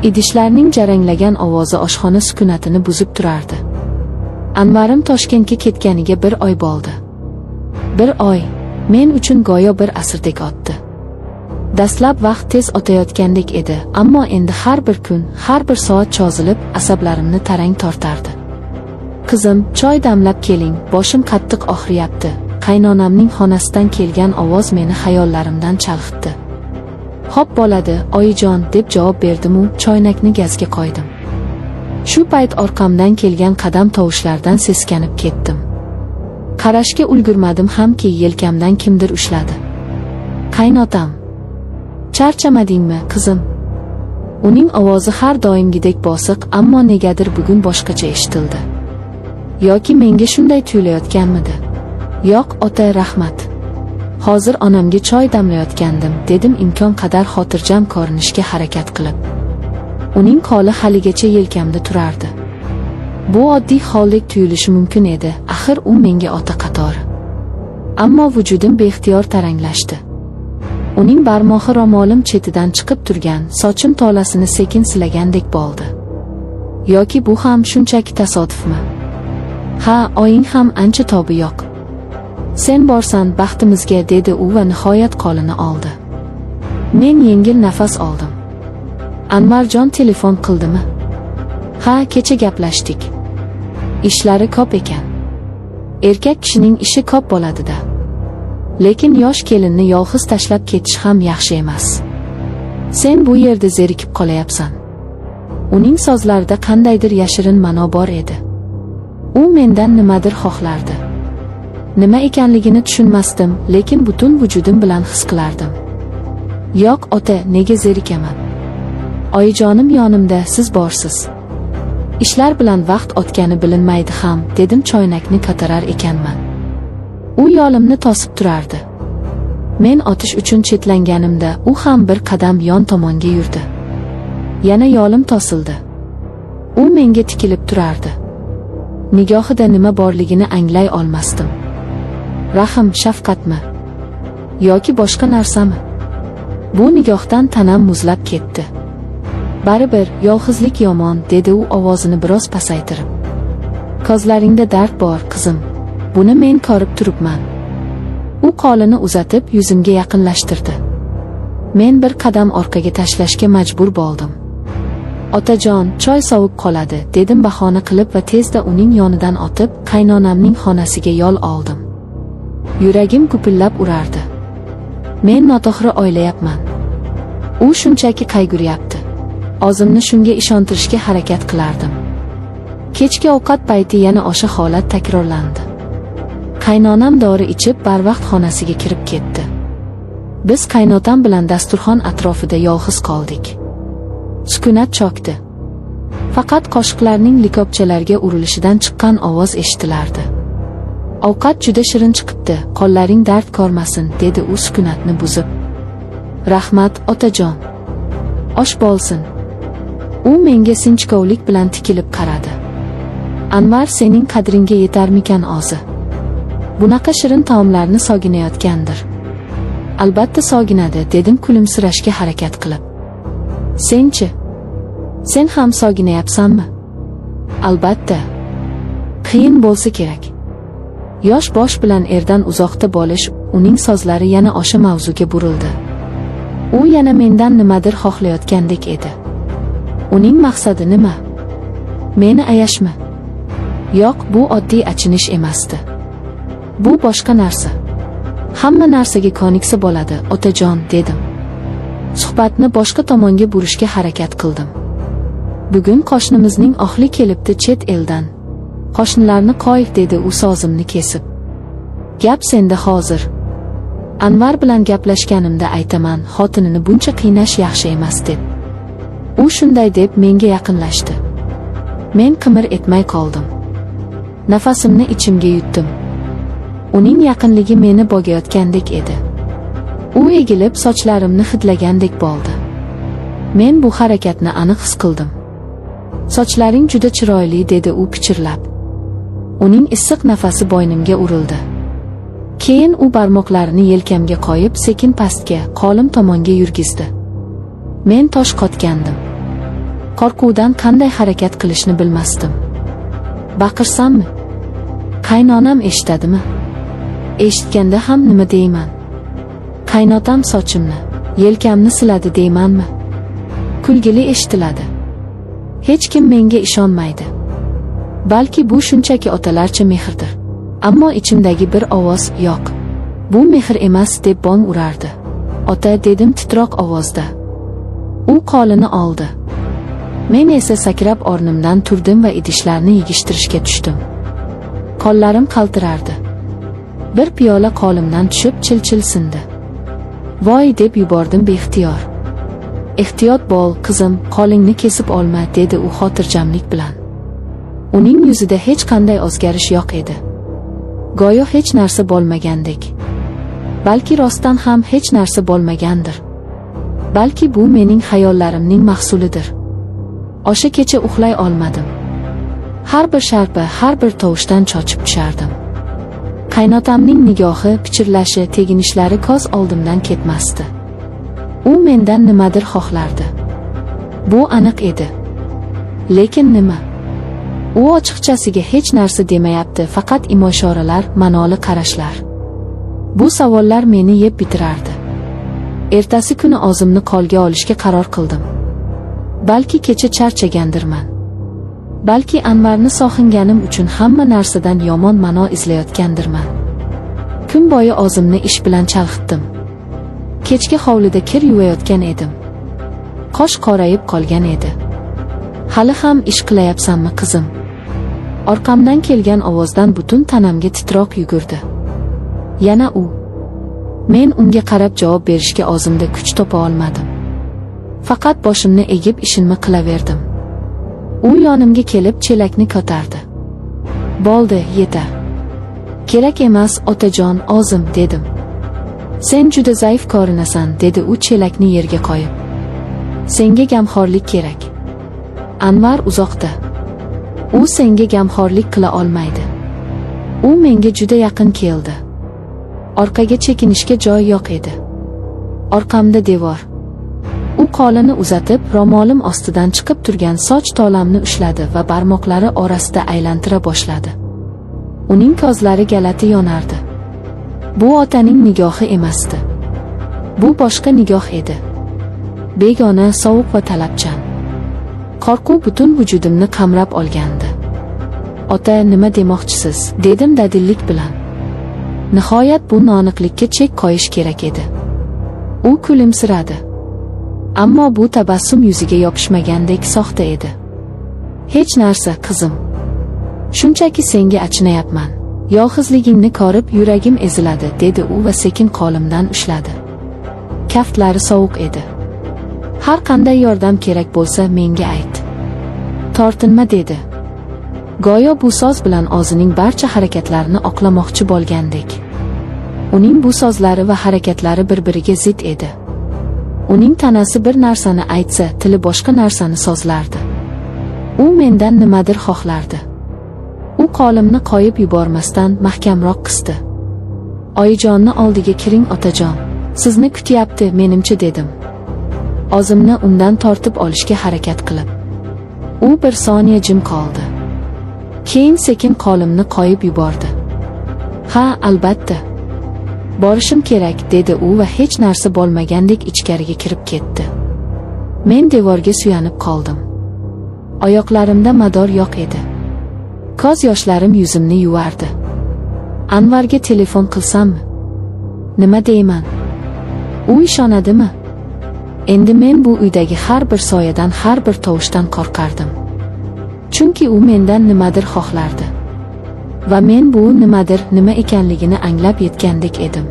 Idishlarning jaranglagan ovozi oshxona sukunatini buzib turardi. Anvarim Toshkentga ketganiga 1 oy bo'ldi. 1 oy men uchun go'yo bir asrdek o'tdi. Dastlab vaqt tez o'tayotgandek edi, ammo endi har bir kun, har bir soat cho'zilib, asablarimni tarang tortardi. Qizim, choy damlab keling, boshim qattiq og'riyapti. Qaynonamning xonasidan kelgan ovoz meni xayollarimdan chalg'itdi. Xo'p bo'ladi, oyijon, deb javob berdim-u, choynakni gazga qo'ydim. Shu payt orqamdan kelgan qadam tovushlaridan seskanib ketdim. Qarashga ulgurmadim hamki yelkamdan kimdir ushladi. Qaynotam. Charchamadingmi, qizim? Uning ovozi har doimgidek bosiq, ammo negadir bugun boshqacha eshitildi. Yoki menga shunday tuyulayotganmidi? Yo'q, ota, rahmat. Hozir onamga choy damlayotgandim, dedim imkon qadar xotirjam ko'rinishga harakat qilib. Uning qo'li haligacha yelkamda turardi. Bu oddiy holdek tuyulishi mumkin edi, axir u menga ota qatori. Ammo vujudim beixtiyor taranglashdi. Uning barmog'i ro'molim chetidan chiqib turgan, sochim tolasini sekin silagandek bo'ldi. Yoki bu ham shunchaki tasodifmi? Ha, oying ham ancha tobi yo'q. Sen borsan baxtimizga, dedi u va nihoyat qo'lini oldi. Men yengil nafas oldim. Anvarjon telefon qildimi? Ha, kecha gaplashdik. Ishlari ko'p ekan. Erkak kishining ishi ko'p bo'ladi-da. Lekin yosh kelinni yolg'iz tashlab ketish ham yaxshi emas. Sen bu yerda zerikib qolayapsan. Uning so'zlarida qandaydir yashirin ma'no bor edi. U mendan nimadir xohlardi. Nima ekanligini tushunmasdim, lekin butun vujudim bilan his qilardim. Yo'q, ota, nega zerikaman? Oyijonim yonimda, siz borsiz. Ishlar bilan vaqt o'tgani bilinmaydi ham, dedim choynakni ko'tarar ekanman. U yo'limni to'sib turardi. Men o'tish uchun chetlanganimda u ham bir qadam yon tomonga yurdi. Yana yo'lim to'sildi. U menga tikilib turardi. Nigohida nima borligini anglay olmasdim. Rahm, shafqatmi? Yoki boshqa narsami? Bu nigohdan tanam muzlab ketdi. Baribir, yolg'izlik yomon, dedi u ovozini biroz pasaytirib. Ko'zlaringda dard bor, qizim. Buni men ko'rib turibman. U qo'lini uzatib yuzimga yaqinlashtirdi. Men bir qadam orqaga tashlashga majbur bo'ldim. Otajon, choy sovib qoladi, dedim bahona qilib va tezda uning yonidan o'tib, qaynonamning xonasiga yo'l oldim. Yuragim gupillab urardi. Men noto'g'ri o'ylayapman. U shunchaki qayg'uryapti. O'zimni shunga ishontirishga harakat qilardim. Kechki ovqat payti yana o'sha holat takrorlandi. Qaynonam dori ichib barvaqt xonasiga kirib ketdi. Biz qaynotam bilan dasturxon atrofida yolg'iz qoldik. Sukunat cho'kdi. Faqat qoshiqlarning likopchalarga urilishidan chiqqan ovoz eshitilardi. Ovqat juda shirin chiqibdi, qo'llaring dard ko'rmasin, dedi u sukunatni buzib. Rahmat, otajon. Osh bo'lsin. U menga sinchkovlik bilan tikilib qaradi. Anvar, sening qadringga yetarmikan o'zi? Bunaqa shirin taomlarni sog'inayotgandir. Albatta sog'inadi, dedim kulimsirashga harakat qilib. Senchi? Sen ham sog'inayapsanmi? Albatta. Qiyin bo'lsa kerak. Yosh bosh bilan erdan uzoqda bo'lish, uning so'zlari yana o'sha mavzuga burildi. U yana mendan nimadir xohlayotgandek edi. Uning maqsadi nima? Meni ayashmi? Yo'q, bu oddiy achinish emasdi. Bu boshqa narsa. Hamma narsaga ko'niksa bo'ladi, otajon, dedim. Suhbatni boshqa tomonga burishga harakat qildim. Bugun qo'shnimizning oxli kelibdi chet eldan. Qo'shnilarni qo'yib, dedi u so'zimni kesib. Gap senda hozir. Anvar bilan gaplashganimda aytaman, xotinini buncha qiynash yaxshi emas deb. U shunday deb menga yaqinlashdi. Men qimir etmay qoldim. Nafasimni ichimga yutdim. Uning yaqinligi meni bo'g'ayotgandek edi. U egilib sochlarimni hidlagandek bo'ldi. Men bu harakatni aniq his qildim. Sochlaring juda chiroyli, dedi u pichirlab. Uning issiq nafasi bo'ynimga urildi. Keyin u barmoqlarini yelkamga qo'yib, sekin pastga, qo'lim tomonga yurgizdi. Men tosh qotgandim. Qo'rquvdan qanday harakat qilishni bilmasdim. Baqirsammi? Qaynonam eshitadimi? Eshitganda ham nima deyman? Qaynotam sochimni, yelkamni siladi deymanmi? Kulgili eshitiladi. Hech kim menga ishonmaydi. Balki bu shunchaki otalarcha mehrdir. Ammo ichimdagi bir ovoz yo'q. Bu mehr emas deb bong urardi. Ota, dedim titroq ovozda. U qo'lini oldi. Men esa sakrab o'rnimdan turdim va idishlarni yig'ishtirishga tushdim. Qo'llarim qaltirardi. Bir piyola qo'limdan tushib chil-chil sindi. Voy deb yubordim beixtiyor. Ehtiyot bo'l, qizim, qo'lingni kesib olma, dedi u xotirjamlik bilan. Uning yuzida hech qanday o'zgarish yo'q edi. Go'yo hech narsa bo'lmagandek. Balki rostdan ham hech narsa bo'lmagandir. Balki bu mening xayollarimning mahsulidir. O'sha kecha uxlay olmadim. Har bir sharpa, har bir tovushdan chochib tushardim. Qaynotamning nigohi, pichirlashi, teginishlari ko'z oldimdan ketmasdi. U mendan nimadir xohlardi. Bu aniq edi. Lekin nima? U ochiqchasiga hech narsa demayapti, faqat imo-ishoralar, ma'noli qarashlar. Bu savollar meni yeb bitirardi. Ertasi kuni o'zimni qo'lga olishga qaror qildim. Balki kecha charchagandirman. Balki Anvarni sog'inganim uchun hamma narsadan yomon ma'no izlayotgandirman. Kun bo'yi o'zimni ish bilan chalg'itdim. Kechki hovlida kir yuvayotgan edim. Qosh qorayib qolgan edi. Hali ham ish qilayapsanmi, qizim? Orqamdan kelgan ovozdan butun tanamga titroq yugurdi. Yana u. Men unga qarab javob berishga o'zimda kuch topa olmadim. Faqat boshimni egib ishimni qilaverdim. U yonimga kelib chelakni ko'tardi. Bo'ldi, yetar. Kerak emas, otajon, o'zim, dedim. Sen juda zaif ko'rinasan, dedi u chelakni yerga qo'yib. Senga gamxo'rlik kerak. Anvar uzoqda. U senga gamxo'rlik qila olmaydi. U menga juda yaqin keldi. Orqaga chekinishga joy yo'q edi. Orqamda devor. U qo'lini uzatib, ro'molim ostidan chiqib turgan soch tolamni ushladi va barmoqlari orasida aylantira boshladi. Uning ko'zlari galati yonardi. Bu otaning nigohi emasdi. Bu boshqa nigoh edi. Begona, sovuq va talabchan. Qo'rquv butun vujudimni qamrab olgandi. Ota, nima demoqchisiz? Dedim dadillik bilan. Nihoyat bu noaniqlikka chek qo'yish kerak edi. U kulimsiradi. Ammo bu tabassum yuziga yopishmagandek soxta edi. Hech narsa, qizim. Shunchaki senga achinayapman. Yolg'izligingni ko'rib yuragim eziladi, dedi u va sekin qo'limdan ushladi. Kaftlari sovuq edi. Har qanday yordam kerak bo'lsa menga ayt. Tortinma, dedi. Go'yo bu so'z bilan o'zining barcha harakatlarini oqlamoqchi bo'lgandek. Uning bu so'zlari va harakatlari bir-biriga zid edi. Uning tanasi bir narsani aytsa, tili boshqa narsani so'zlardi. U mendan nimadir xohlardi. U qo'limni qo'yib yubormasdan mahkamroq qisdi. Oyijonni oldiga kiring, otajon. Sizni kutyapti, menimcha, dedim. O'zimni undan tortib olishga harakat qilib. U bir soniya jim qoldi. Keyin sekin qo'limni qo'yib yubordi. Ha, albatta. Borishim kerak, dedi u va hech narsa bo'lmagandek ichkariga kirib ketdi. Men devorga suyanib qoldim. Oyoqlarimda mador yo'q edi. Ko'z yoshlarim yuzimni yuvardi. Anvarga telefon qilsammi? Nima deyman? U ishonadimi? Endi men bu uydagi har bir soyadan, har bir tovushdan qo'rqardim. Chunki u mendan nimadir xohlardi. Va men bu nimadir nima ekanligini anglab yetgandek edim.